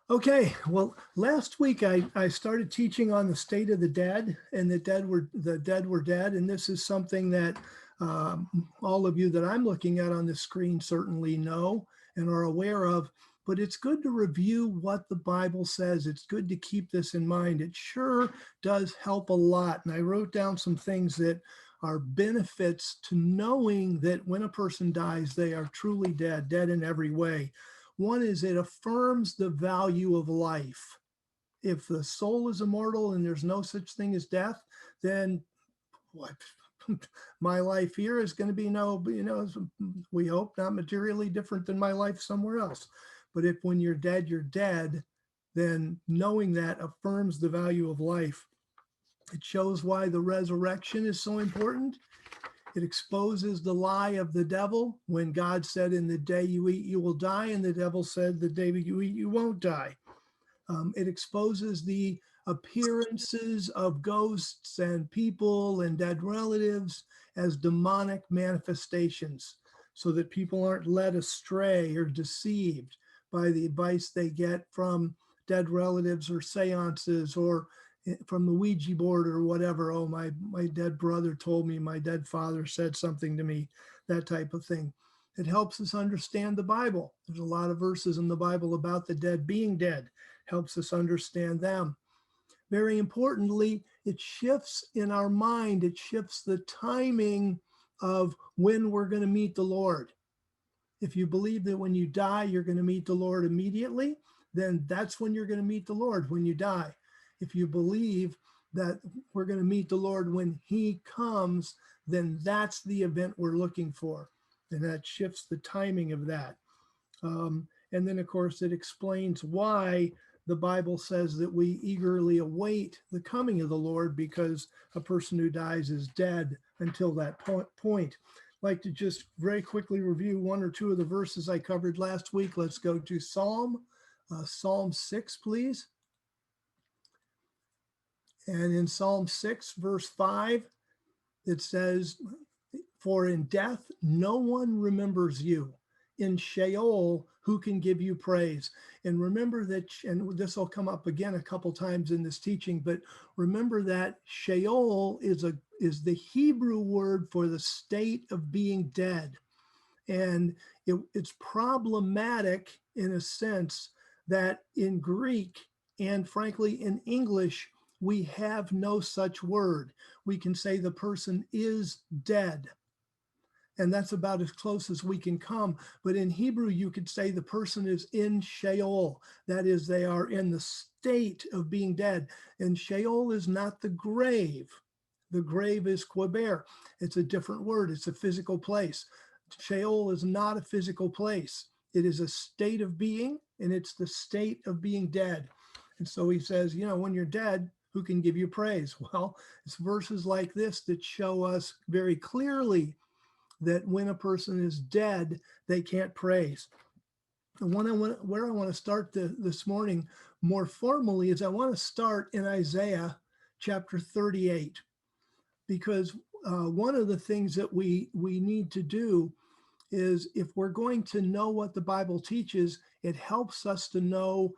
Okay, well, last week I started teaching on the state of the dead, and the dead were dead, and this is something that all of you that I'm looking at on the screen certainly know and are aware of. But it's good to review what the Bible says. It's good to keep this in mind. It sure does help a lot. And I wrote down some things that are benefits to knowing that when a person dies, they are truly dead, dead in every way. One is it affirms the value of life. If the soul is immortal and there's no such thing as death, then what? My life here is going to be we hope not materially different than my life somewhere else. But if when you're dead, then knowing that affirms the value of life. It shows why the resurrection is so important. It exposes the lie of the devil when God said, "In the day you eat, you will die," and the devil said, "The day you eat, you won't die." It exposes the appearances of ghosts and people and dead relatives as demonic manifestations so that people aren't led astray or deceived by the advice they get from dead relatives or seances or from the Ouija board or whatever. Oh, my dead brother told me, my dead father said something to me, that type of thing. It helps us understand the Bible. There's a lot of verses in the Bible about the dead being dead, helps us understand them. Very importantly, it shifts in our mind, it shifts the timing of when we're going to meet the Lord. If you believe that when you die, you're going to meet the Lord immediately, then that's when you're going to meet the Lord, when you die. If you believe that we're going to meet the Lord when he comes, then that's the event we're looking for. And that shifts the timing of that. And then, of course, it explains why the Bible says that we eagerly await the coming of the Lord, because a person who dies is dead until that point. I'd like to just very quickly review one or two of the verses I covered last week. Let's go to Psalm 6, please. And in Psalm 6, verse 5, it says, "For in death no one remembers you. In Sheol, who can give you praise?" And remember that, and this will come up again a couple times in this teaching, but remember that Sheol is the Hebrew word for the state of being dead. And it's problematic in a sense that in Greek and frankly in English, we have no such word. We can say the person is dead, and that's about as close as we can come. But in Hebrew, you could say the person is in Sheol. That is, they are in the state of being dead. And Sheol is not the grave. The grave is Queber. It's a different word. It's a physical place. Sheol is not a physical place. It is a state of being, and it's the state of being dead. And so he says, when you're dead, who can give you praise? Well, it's verses like this that show us very clearly that when a person is dead, they can't praise. And where I want to start this morning more formally is I want to start in Isaiah chapter 38, because one of the things that we need to do is, if we're going to know what the Bible teaches, it helps us to know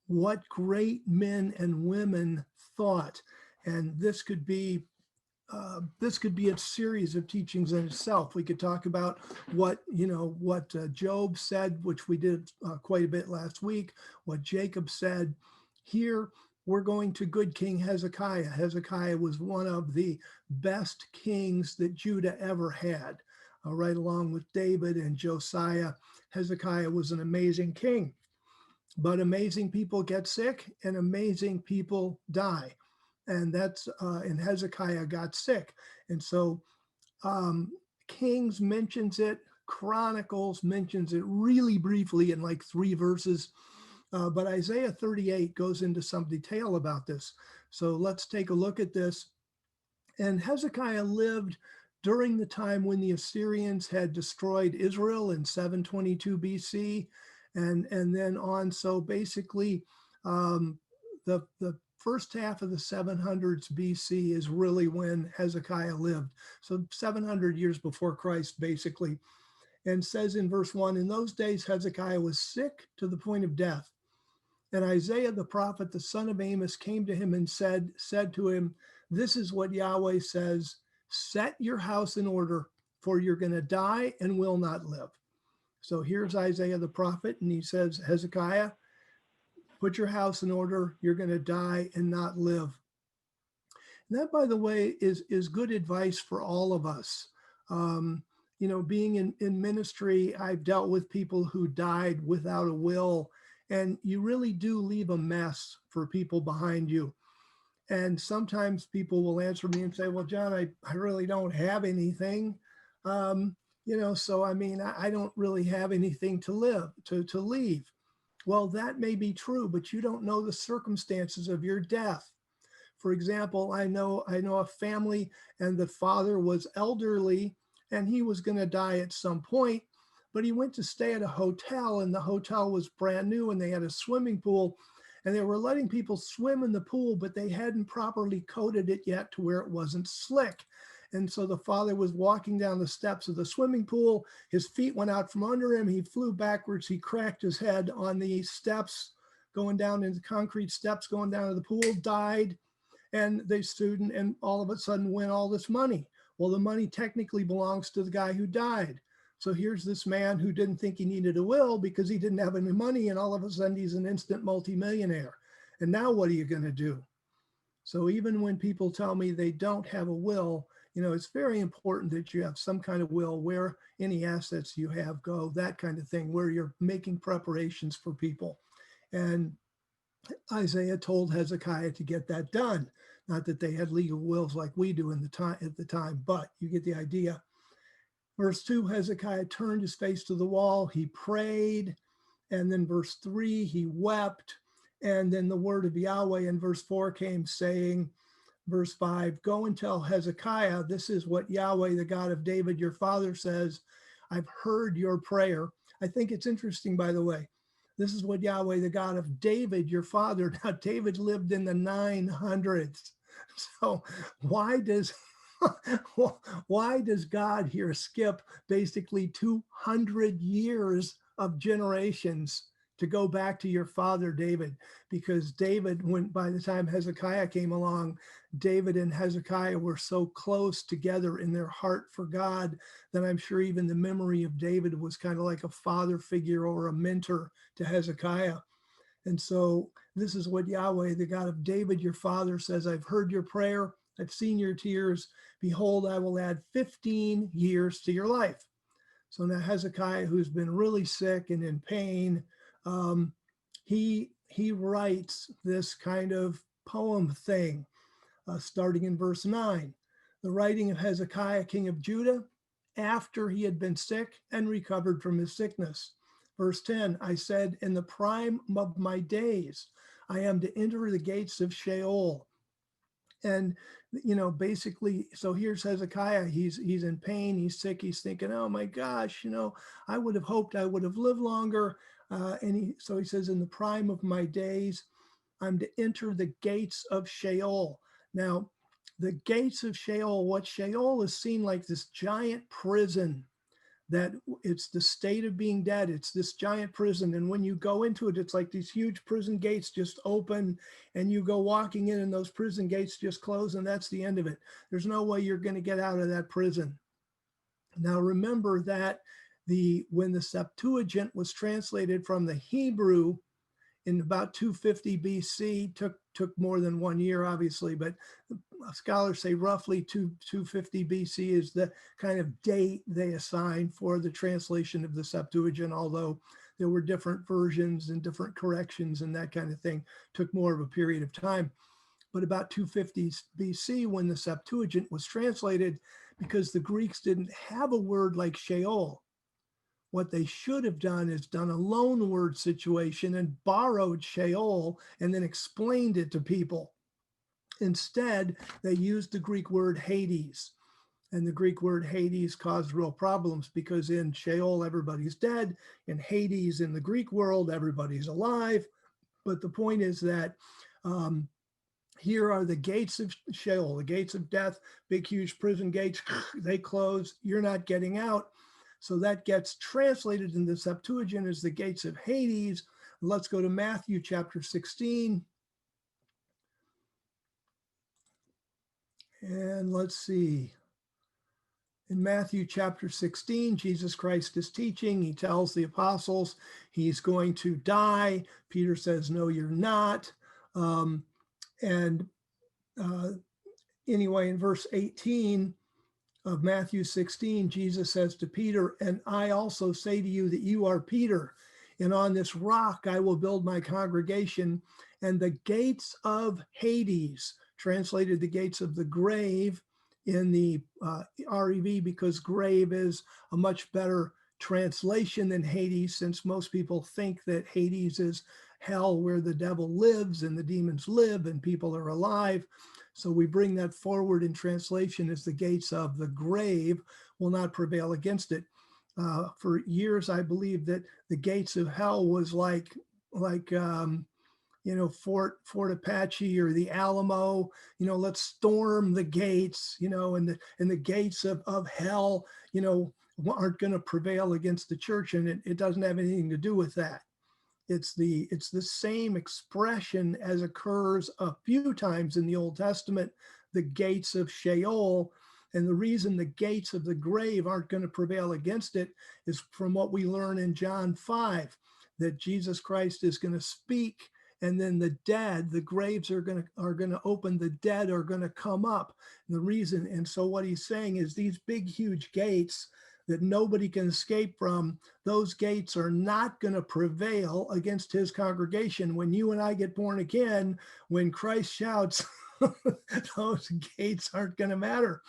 what great men and women thought. And this could be a series of teachings in itself. We could talk about what Job said, which we did quite a bit last week, what Jacob said. Here, we're going to good King Hezekiah. Hezekiah was one of the best kings that Judah ever had, right along with David and Josiah. Hezekiah was an amazing king, but amazing people get sick and amazing people die. And and Hezekiah got sick. And so Kings mentions it, Chronicles mentions it really briefly in like 3 verses. But Isaiah 38 goes into some detail about this. So let's take a look at this. And Hezekiah lived during the time when the Assyrians had destroyed Israel in 722 BC, and then on. So basically, the first half of the 700s BC is really when Hezekiah lived. So 700 years before Christ, basically. And says in verse 1, "In those days Hezekiah was sick to the point of death. And Isaiah the prophet, the son of Amos, came to him and said to him, this is what Yahweh says, set your house in order, for you're going to die and will not live. So here's Isaiah the prophet, and he says, Hezekiah, put your house in order, you're going to die and not live. And that, by the way, is good advice for all of us. Being in ministry, I've dealt with people who died without a will, and you really do leave a mess for people behind you. And sometimes people will answer me and say, well, John, I really don't have anything. So I don't really have anything to leave. Well, that may be true, but you don't know the circumstances of your death. For example, I know a family, and the father was elderly and he was going to die at some point, but he went to stay at a hotel, and the hotel was brand new and they had a swimming pool, and they were letting people swim in the pool, but they hadn't properly coated it yet to where it wasn't slick. And so the father was walking down the steps of the swimming pool. His feet went out from under him. He flew backwards. He cracked his head on the steps going down into concrete steps, going down to the pool, died. And they sued and all of a sudden win all this money. Well, the money technically belongs to the guy who died. So here's this man who didn't think he needed a will because he didn't have any money, and all of a sudden he's an instant multimillionaire. And now what are you going to do? So even when people tell me they don't have a will, it's very important that you have some kind of will, where any assets you have go, that kind of thing, where you're making preparations for people. And Isaiah told Hezekiah to get that done. Not that they had legal wills like we do at the time, but you get the idea. Verse 2, Hezekiah turned his face to the wall. He prayed. And then verse 3, he wept. And then the word of Yahweh in verse 4 came saying, verse 5, go and tell Hezekiah, this is what Yahweh, the God of David, your father, says. I've heard your prayer. I think it's interesting, by the way. This is what Yahweh, the God of David, your father. Now, David lived in the 900s. So why does God here skip basically 200 years of generations to go back to your father David? Because David, by the time Hezekiah came along, David and Hezekiah were so close together in their heart for God that I'm sure even the memory of David was kind of like a father figure or a mentor to Hezekiah. And so this is what Yahweh, the God of David, your father, says, I've heard your prayer. I've seen your tears. Behold, I will add 15 years to your life. So now Hezekiah, who's been really sick and in pain, he writes this kind of poem thing, starting in verse 9. The writing of Hezekiah, king of Judah, after he had been sick and recovered from his sickness. Verse 10, I said, in the prime of my days, I am to enter the gates of Sheol. And, basically, so here's Hezekiah. He's in pain. He's sick. He's thinking, oh my gosh, I would have hoped I would have lived longer. So he says, in the prime of my days, I'm to enter the gates of Sheol. Now, the gates of Sheol, what Sheol is seen like this giant prison, that it's the state of being dead. It's this giant prison. And when you go into it, it's like these huge prison gates just open, and you go walking in and those prison gates just close, and that's the end of it. There's no way you're going to get out of that prison. Now, remember that when the Septuagint was translated from the Hebrew in about 250 BC, took more than 1 year, obviously, but scholars say roughly 250 BC is the kind of date they assign for the translation of the Septuagint, although there were different versions and different corrections and that kind of thing. Took more of a period of time. But about 250 BC, when the Septuagint was translated, because the Greeks didn't have a word like Sheol, what they should have done is done a loan word situation and borrowed Sheol and then explained it to people. Instead, they used the Greek word Hades. And the Greek word Hades caused real problems, because in Sheol, everybody's dead. In Hades, in the Greek world, everybody's alive. But the point is that here are the gates of Sheol, the gates of death, big, huge prison gates. They close. You're not getting out. So that gets translated in the Septuagint as the gates of Hades. Let's go to Matthew chapter 16. And let's see. In Matthew chapter 16, Jesus Christ is teaching. He tells the apostles he's going to die. Peter says, no, you're not. And anyway, in verse 18 of Matthew 16, Jesus says to Peter, and I also say to you that you are Peter, and on this rock I will build my congregation, and the gates of Hades, translated the gates of the grave in the REV, because grave is a much better translation than Hades, since most people think that Hades is hell where the devil lives and the demons live and people are alive. So we bring that forward in translation as the gates of the grave will not prevail against it. For years, I believed that the gates of hell was like Fort Apache or the Alamo. Let's storm the gates. And the gates of hell, aren't going to prevail against the church, and it doesn't have anything to do with that. It's the same expression as occurs a few times in the Old Testament, the gates of Sheol. And the reason the gates of the grave aren't going to prevail against it is from what we learn in John 5, that Jesus Christ is going to speak, and then the dead, the graves are going to open, the dead are going to come up. And the reason, and so what he's saying is these big, huge gates that nobody can escape from, those gates are not going to prevail against his congregation. When you and I get born again, when Christ shouts, those gates aren't going to matter.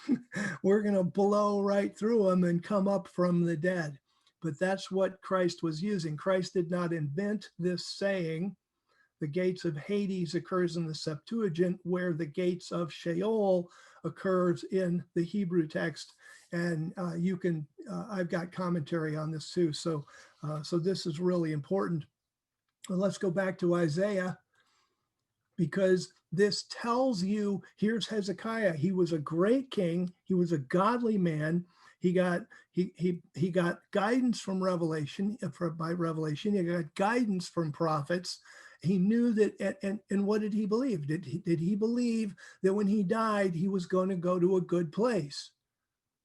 We're going to blow right through them and come up from the dead. But that's what Christ was using. Christ did not invent this saying. The gates of Hades occurs in the Septuagint, where the gates of Sheol occurs in the Hebrew text. And I've got commentary on this too. So this is really important. Well, let's go back to Isaiah, because this tells you, here's Hezekiah. He was a great king. He was a godly man. He got guidance from revelation, by revelation. He got guidance from prophets. He knew that, and what did he believe? Did he believe that when he died, he was going to go to a good place?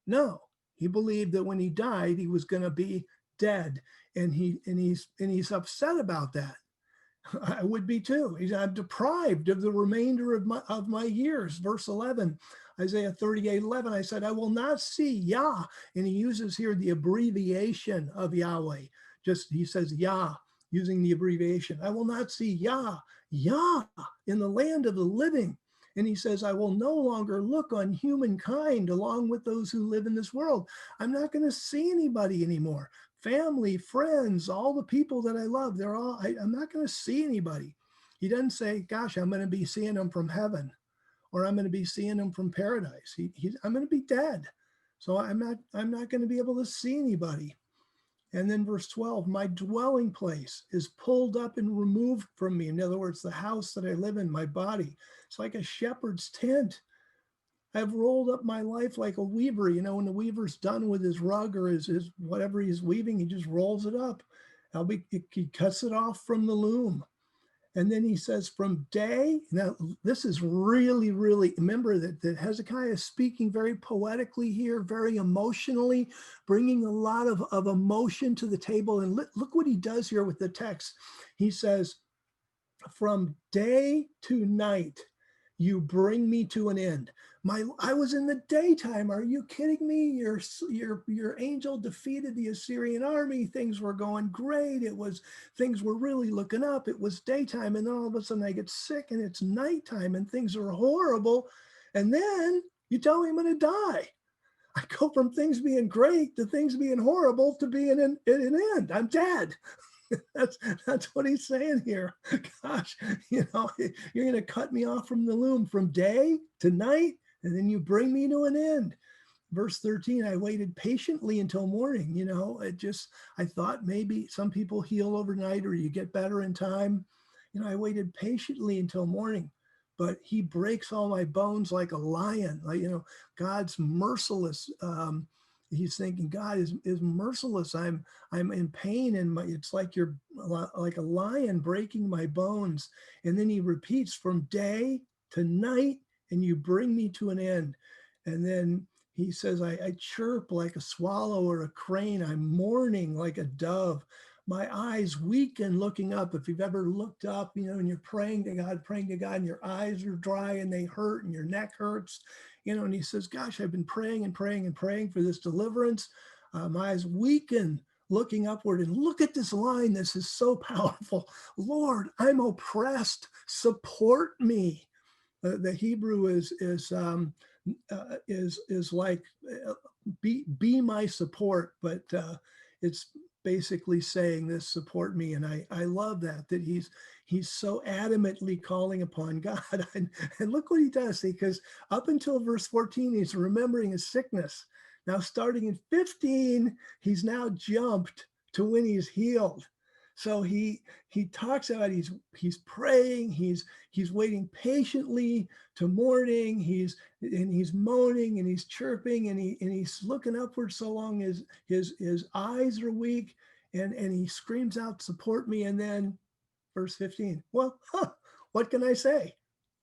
No, he believed that when he died, he was going to be dead, and he's upset about that. I would be too. I'm deprived of the remainder of my years. Verse 11, Isaiah 38:11. I said, I will not see Yah, and he uses here the abbreviation of Yahweh. He says Yah, using the abbreviation. I will not see Yah in the land of the living. And he says, I will no longer look on humankind along with those who live in this world. I'm not going to see anybody anymore. Family, friends, all the people that I love, I'm not going to see anybody. He doesn't say, gosh, I'm going to be seeing them from heaven, or I'm going to be seeing them from paradise. I'm going to be dead. So I'm not going to be able to see anybody. And then verse 12, my dwelling place is pulled up and removed from me. In other words, the house that I live in, my body, it's like a shepherd's tent. I've rolled up my life like a weaver. When the weaver's done with his rug or his whatever he's weaving, he just rolls it up. He cuts it off from the loom. And then he says, from day, now this is really, really, remember that Hezekiah is speaking very poetically here, very emotionally, bringing a lot of emotion to the table. And look what he does here with the text. He says, from day to night, you bring me to an end. I was in the daytime. Are you kidding me? Your angel defeated the Assyrian army. Things were going great. Things were really looking up. It was daytime, and then all of a sudden I get sick and it's nighttime and things are horrible. And then you tell me I'm going to die. I go from things being great to things being horrible to being an end. I'm dead. That's what he's saying here. Gosh, you're going to cut me off from the loom from day to night, and then you bring me to an end. Verse 13, I waited patiently until morning. I thought maybe some people heal overnight or you get better in time. I waited patiently until morning, but he breaks all my bones like a lion. God's merciless He's thinking God is merciless. I'm in pain, and it's like you're like a lion breaking my bones. And then he repeats, from day to night, and you bring me to an end. And then he says, I chirp like a swallow or a crane. I'm mourning like a dove. My eyes weaken looking up. If you've ever looked up, and you're praying to God, and your eyes are dry and they hurt and your neck hurts, and he says, gosh, I've been praying and praying and praying for this deliverance. My eyes weaken looking upward, and look at this line. This is so powerful. Lord, I'm oppressed. Support me. The Hebrew is like be my support, but it's basically saying this, support me. And I love that he's so adamantly calling upon God. And look what he does, because up until verse 14, he's remembering his sickness. Now, starting in 15, he's now jumped to when he's healed. So he talks about he's praying, he's waiting patiently to morning, he's moaning and he's chirping, and he's looking upward so long as his eyes are weak, and he screams out, support me. And then verse 15, well, what can I say?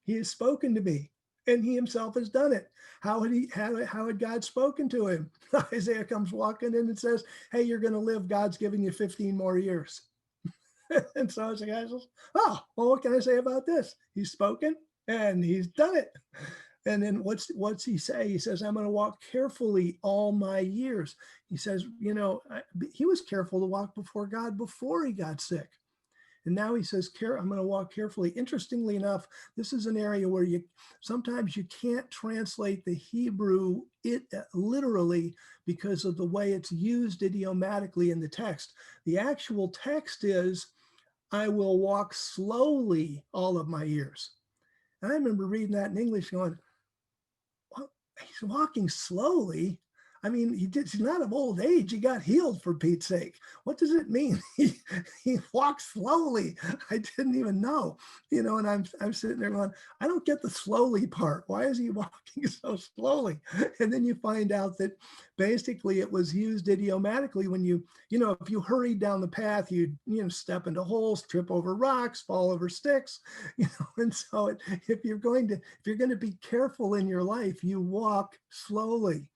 He has spoken to me, and he himself has done it. How had God spoken to him? Isaiah comes walking in and says, hey, you're going to live. God's giving you 15 more years. And so the guy says, oh, well, what can I say about this? He's spoken and he's done it. And then what's he say? He says, I'm going to walk carefully all my years. He says, he was careful to walk before God before he got sick. And now he says, I'm going to walk carefully. Interestingly enough, this is an area where sometimes you can't translate the Hebrew literally because of the way it's used idiomatically in the text. The actual text is, I will walk slowly all of my years. And I remember reading that in English going, well, he's walking slowly. I mean, he's not of old age. He got healed, for Pete's sake. What does it mean? He walks slowly. I didn't even know, and I'm sitting there going, I don't get the slowly part. Why is he walking so slowly? And then you find out that basically it was used idiomatically when if you hurried down the path, you'd, step into holes, trip over rocks, fall over sticks, and so if you're going to be careful in your life, you walk slowly.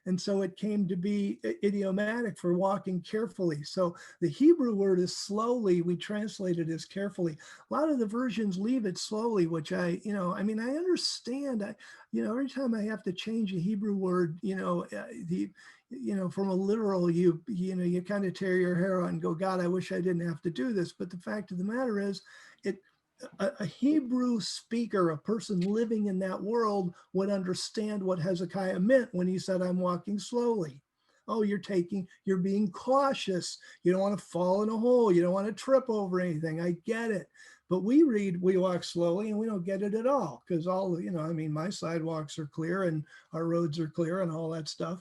And so it came to be idiomatic for walking carefully. So the Hebrew word is slowly. We translate it as carefully. A lot of the versions leave it slowly, which I understand. Every time I have to change a Hebrew word, from a literal, you kind of tear your hair out and go, God, I wish I didn't have to do this. But the fact of the matter is, a Hebrew speaker, a person living in that world, would understand what Hezekiah meant when he said, I'm walking slowly. Oh, you're being cautious. You don't want to fall in a hole. You don't want to trip over anything. I get it. But we walk slowly, and we don't get it at all, because my sidewalks are clear and our roads are clear and all that stuff.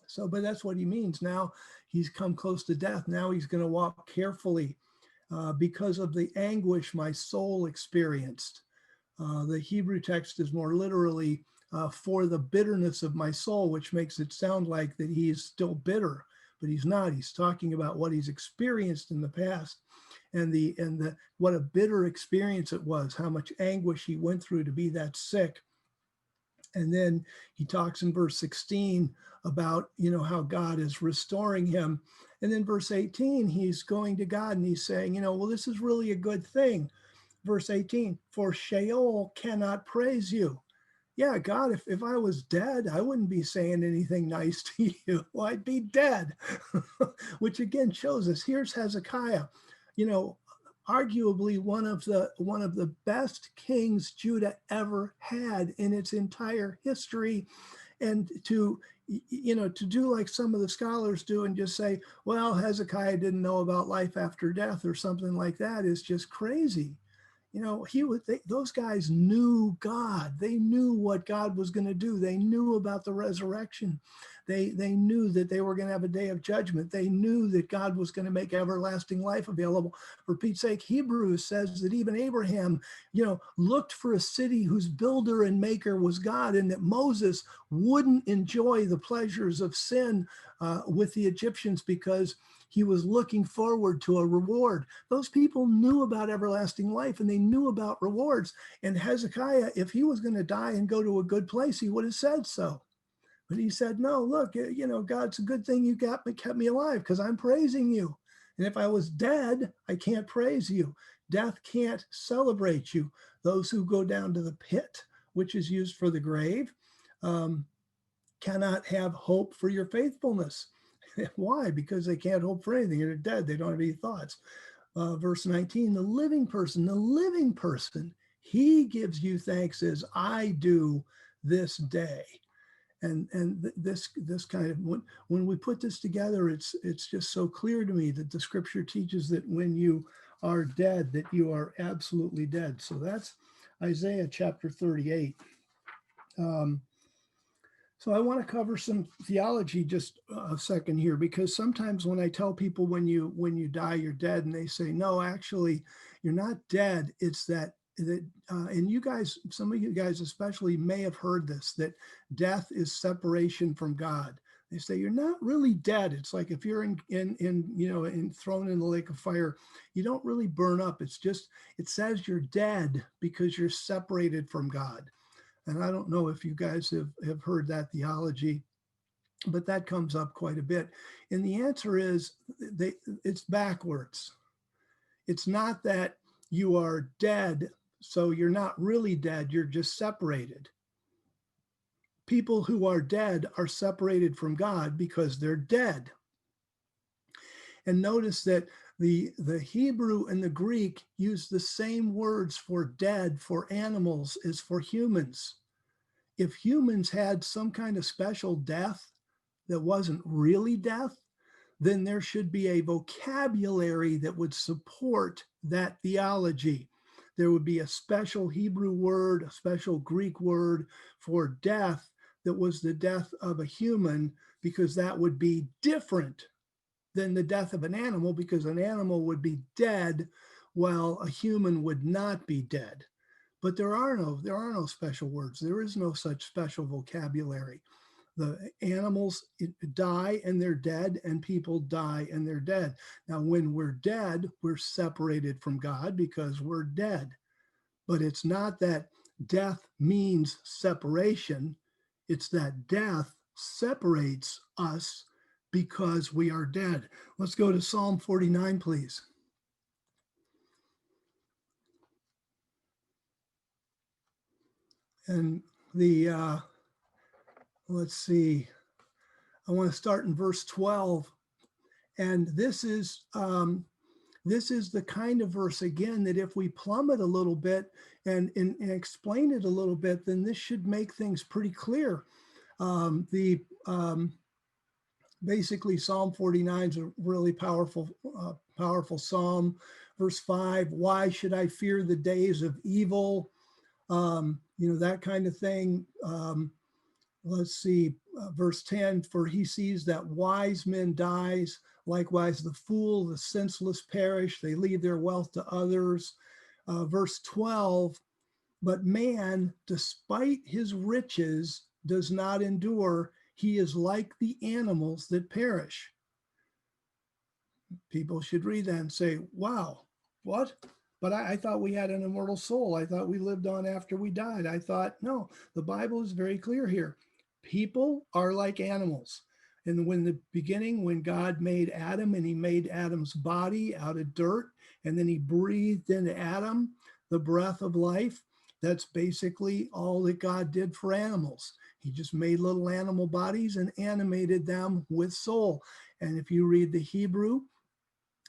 So, but that's what he means. Now he's come close to death. Now he's going to walk carefully. Because of the anguish my soul experienced. The Hebrew text is more literally for the bitterness of my soul, which makes it sound like that he is still bitter, but he's not. He's talking about what he's experienced in the past, and what a bitter experience it was, how much anguish he went through to be that sick. And then he talks in verse 16 about, how God is restoring him. And then verse 18, he's going to God and he's saying, well, this is really a good thing. Verse 18, for Sheol cannot praise you. Yeah, God, if I was dead, I wouldn't be saying anything nice to you. Well, I'd be dead, which again shows us, here's Hezekiah, arguably one of the best kings Judah ever had in its entire history. And to do like some of the scholars do and just say, well, Hezekiah didn't know about life after death or something like that is just crazy. Those guys knew God. They knew what God was going to do. They knew about the resurrection. They knew that they were going to have a day of judgment. They knew that God was going to make everlasting life available. For Pete's sake, Hebrews says that even Abraham, looked for a city whose builder and maker was God, and that Moses wouldn't enjoy the pleasures of sin with the Egyptians because he was looking forward to a reward. Those people knew about everlasting life, and they knew about rewards. And Hezekiah, if he was going to die and go to a good place, he would have said so. But he said, no, look, God, it's a good thing you kept me alive because I'm praising you. And if I was dead, I can't praise you. Death can't celebrate you. Those who go down to the pit, which is used for the grave, cannot have hope for your faithfulness. Why? Because they can't hope for anything. They're dead. They don't have any thoughts. Verse 19, the living person, he gives you thanks as I do this day. And this kind of, when we put this together, it's just so clear to me that the scripture teaches that when you are dead, that you are absolutely dead. So that's Isaiah chapter 38. So I want to cover some theology just a second here, because sometimes when I tell people when you die, you're dead, and they say, no, actually, you're not dead. It's that and you guys, some of you guys especially may have heard this, that death is separation from God. They say you're not really dead. It's like if you're thrown in the lake of fire, you don't really burn up. It's just, it says you're dead because you're separated from God. And I don't know if you guys have heard that theology, but that comes up quite a bit. And the answer is it's backwards. It's not that you are dead, so you're not really dead, you're just separated. People who are dead are separated from God because they're dead. And notice that the Hebrew and the Greek use the same words for dead for animals as for humans. If humans had some kind of special death that wasn't really death, then there should be a vocabulary that would support that theology. There would be a special Hebrew word, a special Greek word for death that was the death of a human, because that would be different than the death of an animal, because an animal would be dead while a human would not be dead. But there are no special words. There is no such special vocabulary. The animals die and they're dead, and people die and they're dead. Now, when we're dead, we're separated from God because we're dead. But it's not that death means separation. It's that death separates us because we are dead. Let's go to Psalm 49, please. And let's see, I want to start in verse 12. And this is the kind of verse, again, that if we plumb it a little bit and explain it a little bit, then this should make things pretty clear. Basically, Psalm 49 is a really powerful psalm. Verse 5, why should I fear the days of evil? That kind of thing. Let's see, verse 10, for he sees that wise men dies, likewise the fool, the senseless perish, they leave their wealth to others. Verse 12, but man, despite his riches, does not endure. He is like the animals that perish. People should read that and say, wow, what? But I thought we had an immortal soul. I thought we lived on after we died. I thought, no, the Bible is very clear here. People are like animals. And when God made Adam, and he made Adam's body out of dirt, and then he breathed into Adam the breath of life, that's basically all that God did for animals. He just made little animal bodies and animated them with soul. And if you read the Hebrew,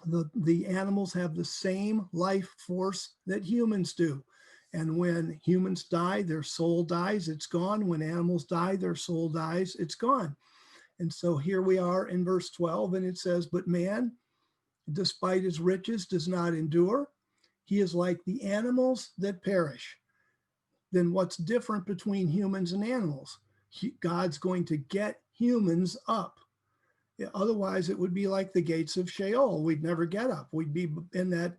the animals have the same life force that humans do. And when humans die, their soul dies, it's gone. When animals die, their soul dies, it's gone. And so here we are in verse 12, and it says, but man, despite his riches, does not endure. He is like the animals that perish. Then what's different between humans and animals? God's going to get humans up. Yeah, otherwise, it would be like the gates of Sheol. We'd never get up. We'd be in that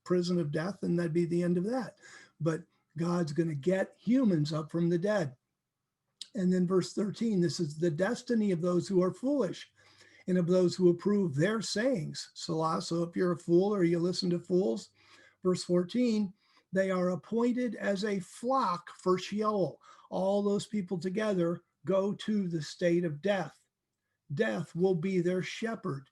prison of death, and that'd be the end of that. But God's going to get humans up from the dead. And then verse 13, this is the destiny of those who are foolish and of those who approve their sayings. Salah. So if you're a fool or you listen to fools, verse 14, they are appointed as a flock for Sheol. All those people together go to the state of death. Death will be their shepherd.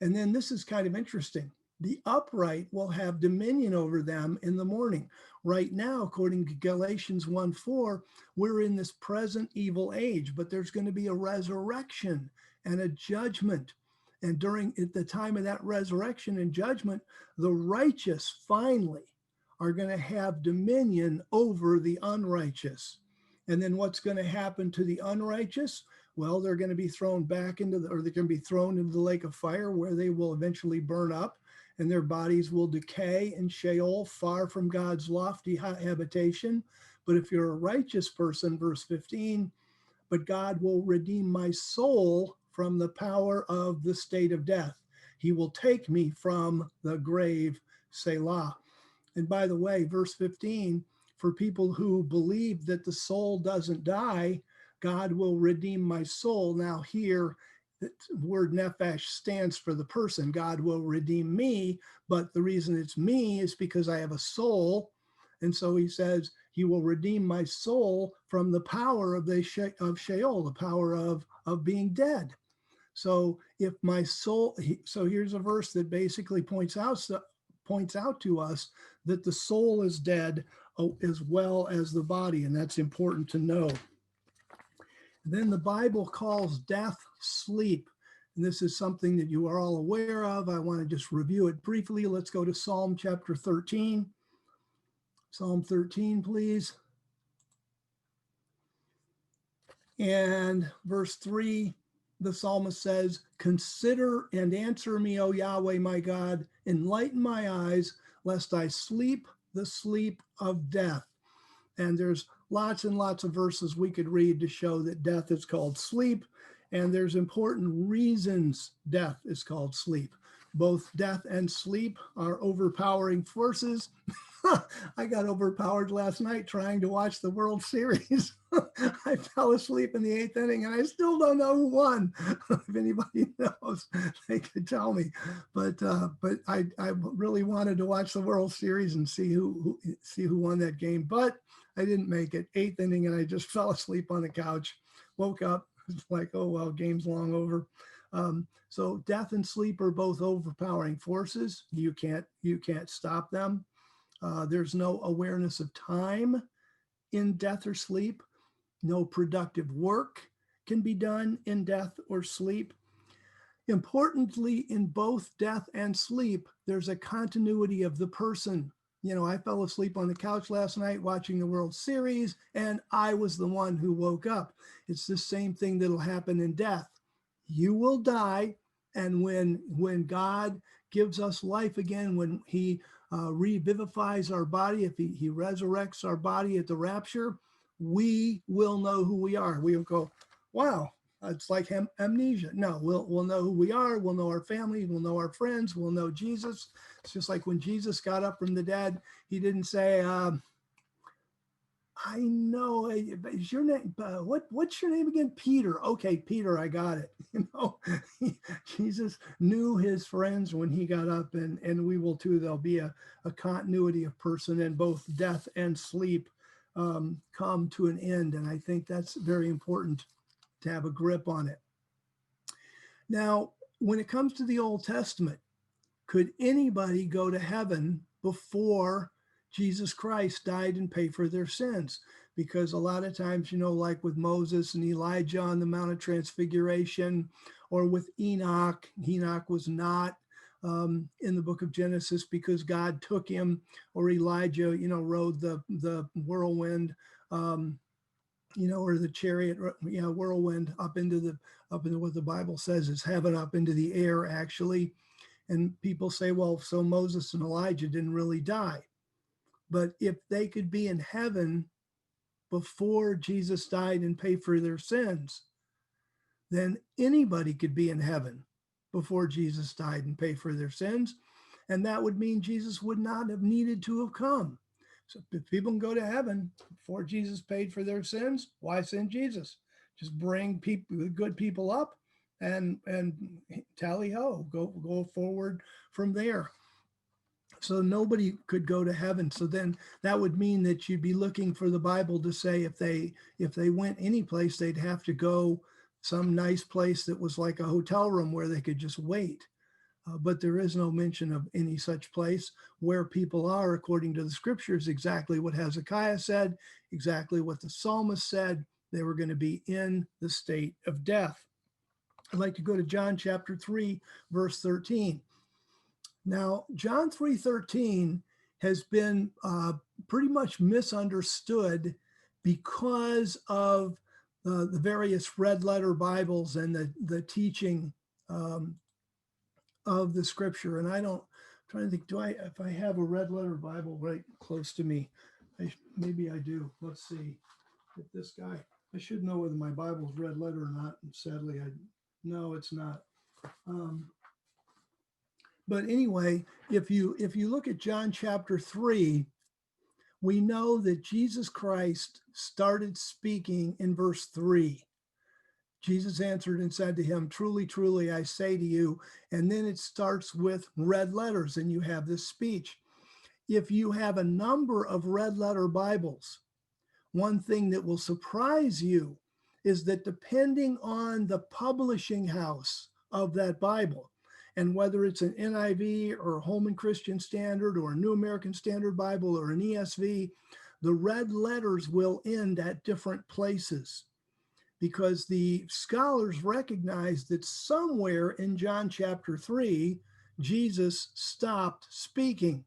And then this is kind of interesting. The upright will have dominion over them in the morning. Right now, according to Galatians 1:4, we're in this present evil age, but there's going to be a resurrection and a judgment. And at the time of that resurrection and judgment, the righteous finally are going to have dominion over the unrighteous. And then what's going to happen to the unrighteous? Well, they're going to be thrown back they're going to be thrown into the lake of fire where they will eventually burn up and their bodies will decay in Sheol, far from God's lofty habitation. But if you're a righteous person, verse 15, but God will redeem my soul from the power of the state of death. He will take me from the grave, Selah. And by the way, verse 15, for people who believe that the soul doesn't die, God will redeem my soul. Now here, the word nephesh stands for the person. God will redeem me, but the reason it's me is because I have a soul. And so he says, he will redeem my soul from the power of Sheol, the power of being dead. So if my soul, so here's a verse that basically points out to us that the soul is dead as well as the body, and that's important to know. Then the Bible calls death sleep. And this is something that you are all aware of. I want to just review it briefly. Let's go to Psalm chapter 13. Psalm 13, please. And verse 3, the psalmist says, consider and answer me, O Yahweh, my God, enlighten my eyes, lest I sleep the sleep of death. And there's lots and lots of verses we could read to show that death is called sleep. And there's important reasons death is called sleep. Both death and sleep are overpowering forces. I got overpowered last night trying to watch the World Series. I fell asleep in the 8th inning and I still don't know who won. If anybody knows, they could tell me. But I really wanted to watch the World Series and see who won that game. But I didn't make it. 8th inning and I just fell asleep on the couch. Woke up, it's like, oh well, game's long over. So death and sleep are both overpowering forces. You can't stop them. There's no awareness of time in death or sleep. No productive work can be done in death or sleep. Importantly, in both death and sleep, there's a continuity of the person. You know, I fell asleep on the couch last night watching the World Series, and I was the one who woke up. It's the same thing that'll happen in death. You will die, and when God gives us life again, when he revivifies our body, if he resurrects our body at the rapture, we will know who we are. We will go, wow, it's like amnesia. No, we'll know who we are. We'll know our family. We'll know our friends. We'll know Jesus. It's just like when Jesus got up from the dead, he didn't say, I know, is your name, what's your name again? Peter. Okay, Peter, I got it. You know, Jesus knew his friends when he got up, and we will too. There'll be a continuity of person, and both death and sleep come to an end. And I think that's very important to have a grip on it. Now, when it comes to the Old Testament, could anybody go to heaven before Jesus Christ died and paid for their sins? Because a lot of times, you know, like with Moses and Elijah on the Mount of Transfiguration, or with Enoch was not in the book of Genesis because God took him, or Elijah, you know, rode the whirlwind, you know, or the chariot, you know, whirlwind up into what the Bible says is heaven, up into the air, actually. And people say, well, so Moses and Elijah didn't really die. But if they could be in heaven before Jesus died and paid for their sins, then anybody could be in heaven before Jesus died and pay for their sins. And that would mean Jesus would not have needed to have come. So if people can go to heaven before Jesus paid for their sins, why send Jesus? Just bring people, good people up, and tally ho, go forward from there. So nobody could go to heaven. So then that would mean that you'd be looking for the Bible to say if they went any place, they'd have to go some nice place that was like a hotel room where they could just wait. But there is no mention of any such place. Where people are, according to the scriptures, exactly what Hezekiah said, exactly what the psalmist said. They were going to be in the state of death. I'd like to go to John chapter 3, verse 13. Now, John 3:13 has been pretty much misunderstood because of the various red letter Bibles and the teaching um, of the scripture. And I'm trying to think, if I have a red letter Bible right close to me? Maybe I do. Let's see. If this guy, I should know whether my Bible's red letter or not. And sadly, no, it's not. But anyway, if you look at John chapter 3, we know that Jesus Christ started speaking in verse 3. Jesus answered and said to him, "Truly, truly, I say to you," and then it starts with red letters, and you have this speech. If you have a number of red letter Bibles, one thing that will surprise you is that depending on the publishing house of that Bible, and whether it's an NIV or a Holman Christian Standard or a New American Standard Bible or an ESV, the red letters will end at different places, because the scholars recognize that somewhere in John chapter 3, Jesus stopped speaking,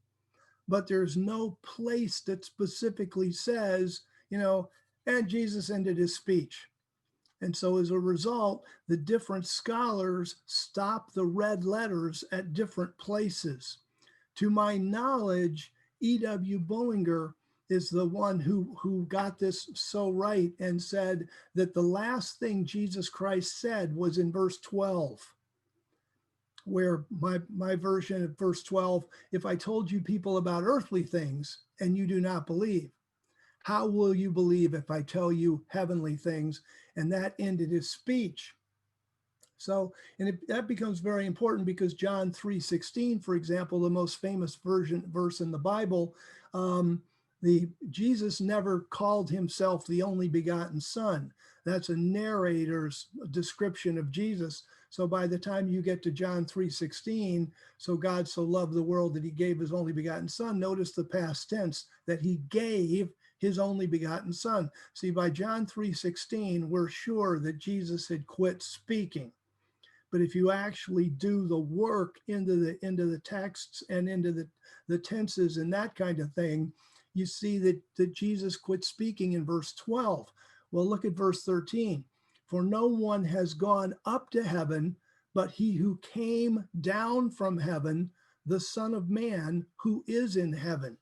but there's no place that specifically says, and Jesus ended his speech. And so as a result, the different scholars stop the red letters at different places. To my knowledge, E.W. Bullinger is the one who got this so right and said that the last thing Jesus Christ said was in verse 12, where my version of verse 12, if I told you people about earthly things and you do not believe, how will you believe if I tell you heavenly things? And that ended his speech. So, and that becomes very important because John 3:16, for example, the most famous verse in the Bible, Jesus never called himself the only begotten Son. That's a narrator's description of Jesus. So by the time you get to John 3:16, so God so loved the world that he gave his only begotten Son, notice the past tense, that he gave his only begotten Son. See, by John 3:16, we're sure that Jesus had quit speaking. But if you actually do the work into the texts and into the tenses and that kind of thing, you see that Jesus quit speaking in verse 12. Well, look at verse 13. For no one has gone up to heaven, but he who came down from heaven, the Son of Man who is in heaven.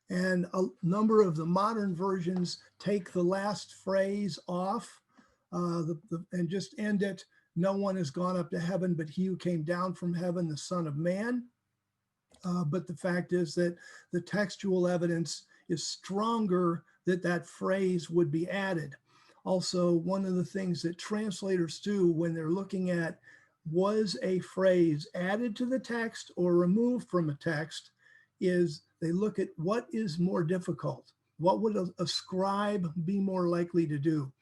And a number of the modern versions take the last phrase off and just end it. No one has gone up to heaven, but he who came down from heaven, the Son of Man. But the fact is that the textual evidence is stronger that phrase would be added. Also, one of the things that translators do when they're looking at, was a phrase added to the text or removed from a text, is they look at what is more difficult. What would a scribe be more likely to do?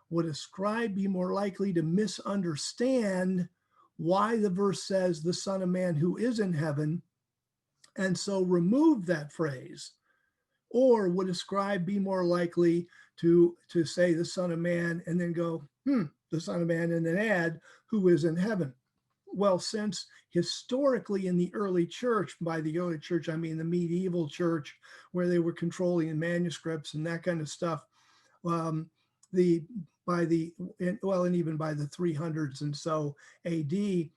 Would a scribe be more likely to misunderstand why the verse says the Son of Man who is in heaven, and so remove that phrase? Or would a scribe be more likely to say the Son of Man and then go, the Son of Man, and then add who is in heaven? Well, since historically in the early church, by the early church, I mean the medieval church, where they were controlling manuscripts and that kind of stuff, and even by the 300s and so AD,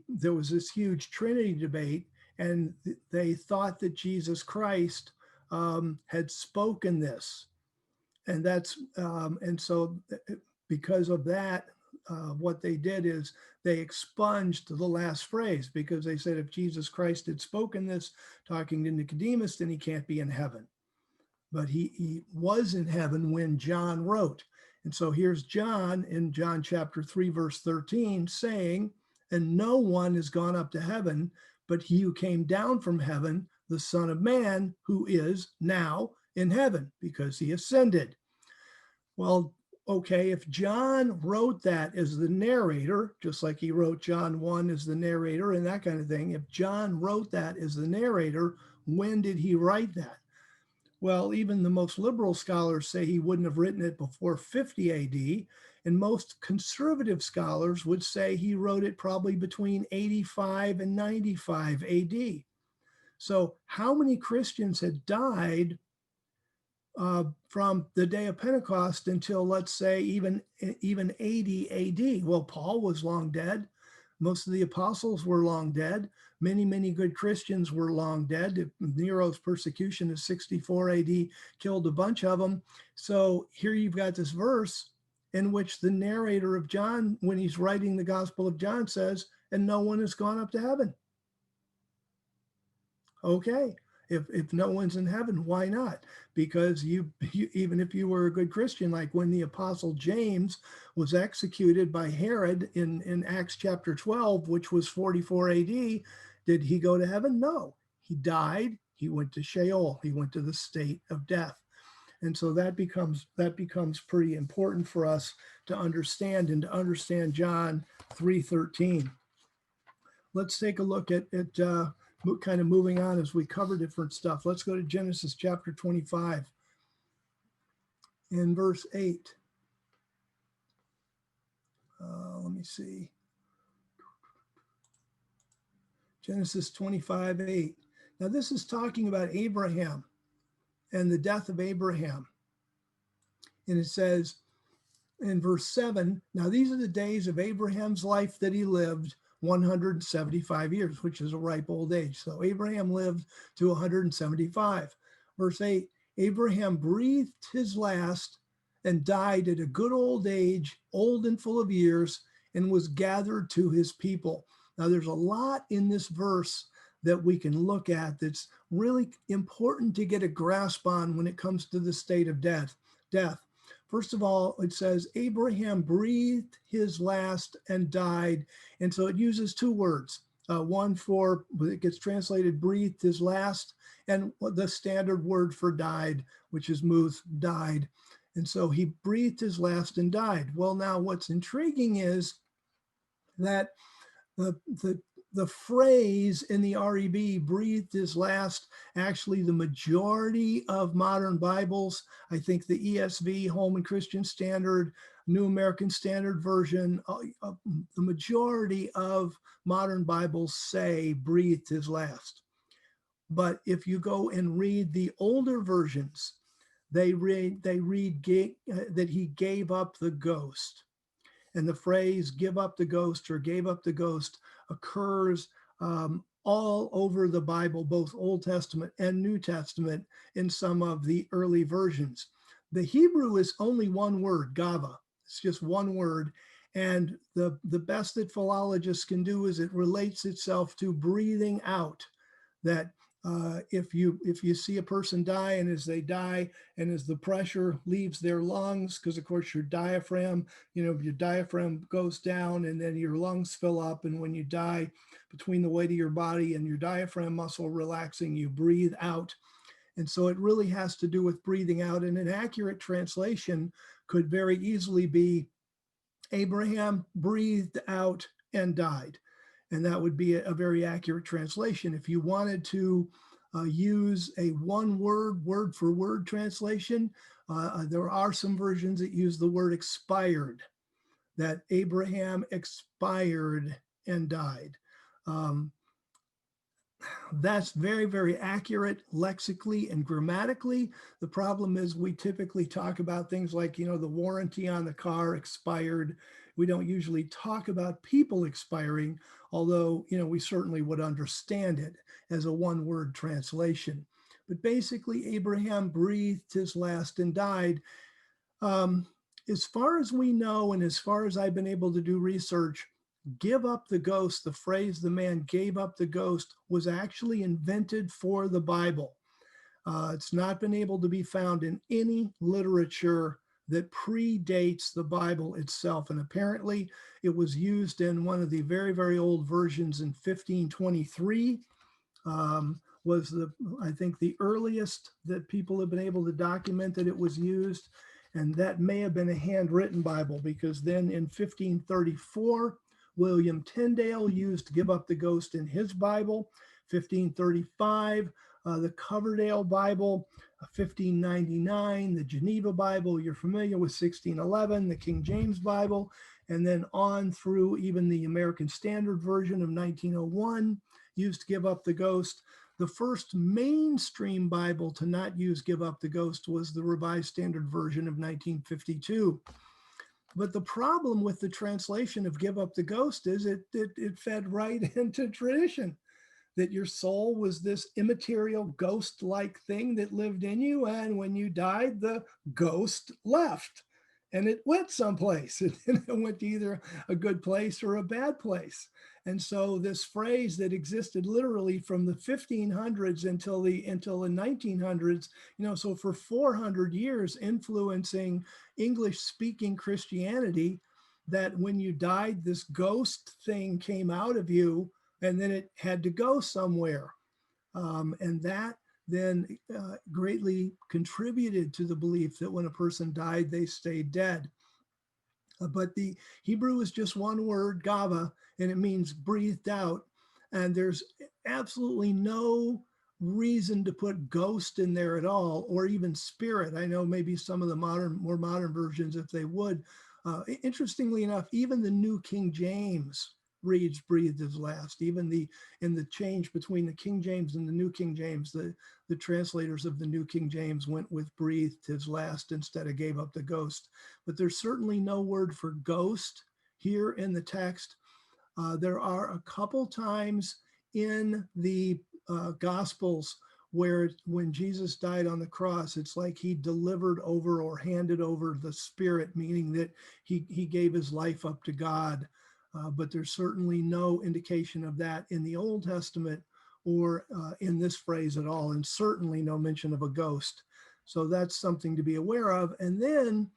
there was this huge Trinity debate, and they thought that Jesus Christ had spoken this, and so because of that, what they did is they expunged the last phrase, because they said if Jesus Christ had spoken this talking to Nicodemus, then he can't be in heaven. But he was in heaven when John wrote. And so here's John in John chapter 3, verse 13 saying, and no one has gone up to heaven, but he who came down from heaven, the Son of Man, who is now in heaven, because he ascended. Well, okay, if John wrote that as the narrator, just like he wrote John 1 as the narrator and that kind of thing, if John wrote that as the narrator, when did he write that? Well, even the most liberal scholars say he wouldn't have written it before 50 AD, and most conservative scholars would say he wrote it probably between 85 and 95 AD. So how many Christians had died from the day of Pentecost until, let's say, even 80 AD? Well, Paul was long dead. Most of the apostles were long dead. Many good Christians were long dead. Nero's persecution of 64 AD killed a bunch of them. So here you've got this verse in which the narrator of John, when he's writing the Gospel of John, says, and no one has gone up to heaven. Okay, if no one's in heaven, why not? Because you even if you were a good Christian, like when the apostle James was executed by Herod in Acts chapter 12, which was 44 AD, did he go to heaven? No, he died. He went to Sheol. He went to the state of death. And so that becomes pretty important for us to understand, and to understand John 3:13. Let's take a look at kind of moving on as we cover different stuff. Let's go to Genesis chapter 25 in verse 8. Let me see. Genesis 25:8. Now this is talking about Abraham and the death of Abraham. And it says in verse 7, now these are the days of Abraham's life that he lived, 175 years, which is a ripe old age. So Abraham lived to 175. Verse 8, Abraham breathed his last and died at a good old age, old and full of years, and was gathered to his people. Now there's a lot in this verse that we can look at that's really important to get a grasp on when it comes to the state of death. First of all, it says Abraham breathed his last and died. And so it uses two words. One for, it gets translated breathed his last, and the standard word for died, which is muth, died. And so he breathed his last and died. Well, now what's intriguing is that the phrase in the REB, breathed his last, actually the majority of modern Bibles, I think the ESV, Holman Christian Standard, New American Standard Version, the majority of modern Bibles say breathed his last. But if you go and read the older versions, they read that he gave up the ghost. And the phrase give up the ghost or gave up the ghost occurs all over the Bible, both Old Testament and New Testament, in some of the early versions. The Hebrew is only one word, gava. It's just one word. And the best that philologists can do is it relates itself to breathing out. That if you see a person die, and as they die, and as the pressure leaves their lungs, because of course your diaphragm goes down, and then your lungs fill up, and when you die, between the weight of your body and your diaphragm muscle relaxing, you breathe out. And so it really has to do with breathing out. And an accurate translation could very easily be Abraham breathed out and died. And that would be a very accurate translation. If you wanted to use a one word for word translation, there are some versions that use the word expired, that Abraham expired and died. That's very accurate lexically and grammatically. The problem is we typically talk about things like, the warranty on the car expired. We don't usually talk about people expiring, although, we certainly would understand it as a one-word translation. But basically, Abraham breathed his last and died. As far as we know, and as far as I've been able to do research, give up the ghost, the phrase the man gave up the ghost, was actually invented for the Bible. It's not been able to be found in any literature that predates the Bible itself. And apparently, it was used in one of the very, very old versions in 1523. Was I think the earliest that people have been able to document that it was used. And that may have been a handwritten Bible, because then in 1534, William Tyndale used Give Up the Ghost in his Bible. 1535, the Coverdale Bible. 1599, the Geneva Bible. You're familiar with 1611, the King James Bible, and then on through even the American Standard Version of 1901 used Give Up the Ghost. The first mainstream Bible to not use Give Up the Ghost was the Revised Standard Version of 1952. But the problem with the translation of Give Up the Ghost is it fed right into tradition, that your soul was this immaterial ghost-like thing that lived in you, and when you died, the ghost left and it went someplace. It went to either a good place or a bad place. And so this phrase that existed literally from the 1500s until the 1900s, so for 400 years influencing English speaking Christianity, that when you died, this ghost thing came out of you and then it had to go somewhere. And that then greatly contributed to the belief that when a person died, they stayed dead. But the Hebrew is just one word, gava, and it means breathed out. And there's absolutely no reason to put ghost in there at all, or even spirit. I know maybe some of the more modern versions, if they would. Interestingly enough, even the New King James reads breathed his last. Even in the change between the King James and the New King James, the translators of the New King James went with breathed his last instead of gave up the ghost. But there's certainly no word for ghost here in the text. There are a couple times in the Gospels where when Jesus died on the cross, it's like he delivered over or handed over the spirit, meaning that he gave his life up to God. But there's certainly no indication of that in the Old Testament or in this phrase at all, and certainly no mention of a ghost. So that's something to be aware of. And then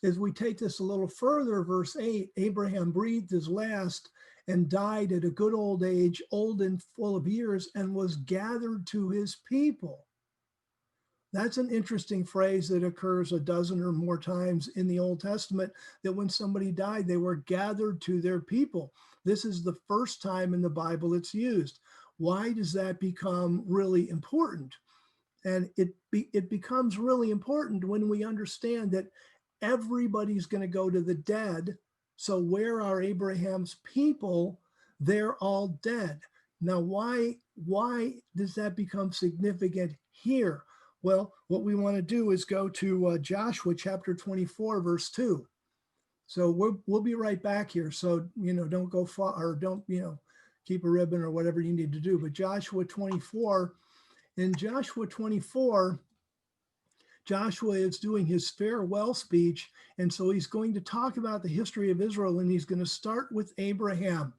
as we take this a little further, verse 8, Abraham breathed his last and died at a good old age, old and full of years, and was gathered to his people. That's an interesting phrase that occurs a dozen or more times in the Old Testament, that when somebody died, they were gathered to their people. This is the first time in the Bible it's used. Why does that become really important? And it becomes really important when we understand that everybody's going to go to the dead. So where are Abraham's people? They're all dead. Now, why does that become significant here? Well, what we want to do is go to Joshua chapter 24, verse 2. So we'll be right back here. So, don't go far, or don't, keep a ribbon or whatever you need to do. But Joshua 24, in Joshua 24, Joshua is doing his farewell speech. And so he's going to talk about the history of Israel, and he's going to start with Abraham.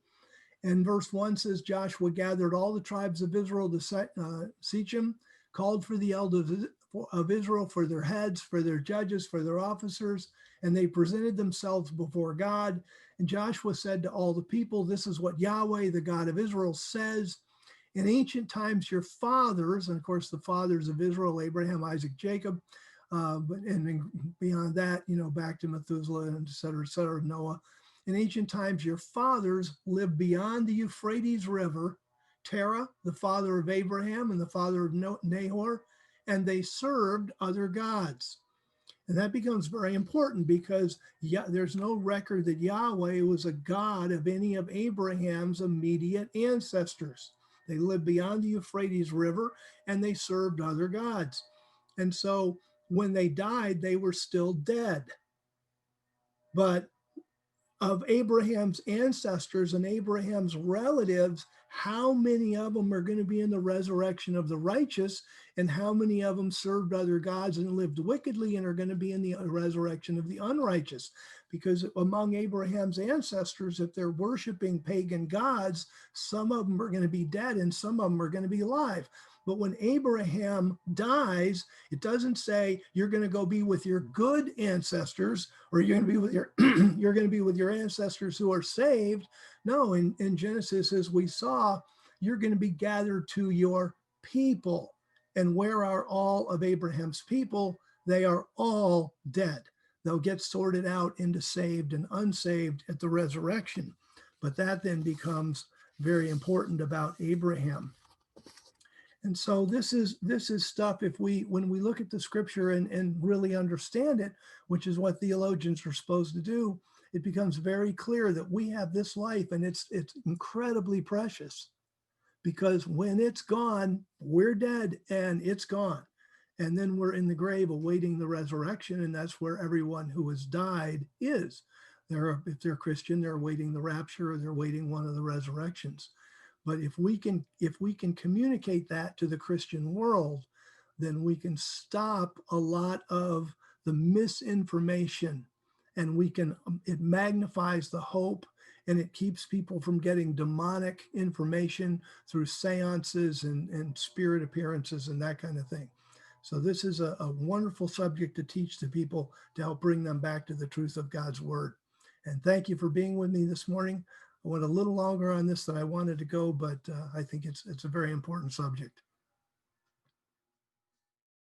And verse 1 says, Joshua gathered all the tribes of Israel to Shechem, called for the elders of Israel, for their heads, for their judges, for their officers, and they presented themselves before God. And Joshua said to all the people, this is what Yahweh, the God of Israel, says. In ancient times, your fathers, and of course the fathers of Israel, Abraham, Isaac, Jacob, and beyond that, back to Methuselah, and et cetera, Noah. In ancient times, your fathers lived beyond the Euphrates River, Terah, the father of Abraham and the father of Nahor, and they served other gods. And that becomes very important because there's no record that Yahweh was a god of any of Abraham's immediate ancestors. They lived beyond the Euphrates River and they served other gods. And so when they died, they were still dead. But of Abraham's ancestors and Abraham's relatives, how many of them are going to be in the resurrection of the righteous, and how many of them served other gods and lived wickedly and are going to be in the resurrection of the unrighteous. Because among Abraham's ancestors, if they're worshiping pagan gods, some of them are going to be dead and some of them are going to be alive. But when Abraham dies, it doesn't say you're going to go be with your good ancestors, or you're going to be with your you're going to be with your ancestors who are saved. No, in Genesis, as we saw, you're going to be gathered to your people. And where are all of Abraham's people? They are all dead. They'll get sorted out into saved and unsaved at the resurrection. But that then becomes very important about Abraham. And so this is stuff, if we, when we look at the scripture and really understand it, which is what theologians are supposed to do, it becomes very clear that we have this life and it's incredibly precious, because when it's gone, we're dead and it's gone. And then we're in the grave awaiting the resurrection, and that's where everyone who has died is. If they're Christian, they're awaiting the rapture, or they're waiting one of the resurrections. But if we can communicate that to the Christian world, then we can stop a lot of the misinformation, and it magnifies the hope, and it keeps people from getting demonic information through seances and spirit appearances and that kind of thing. So this is a wonderful subject to teach to people, to help bring them back to the truth of God's word. And thank you for being with me this morning. I went a little longer on this than I wanted to go, but I think it's a very important subject.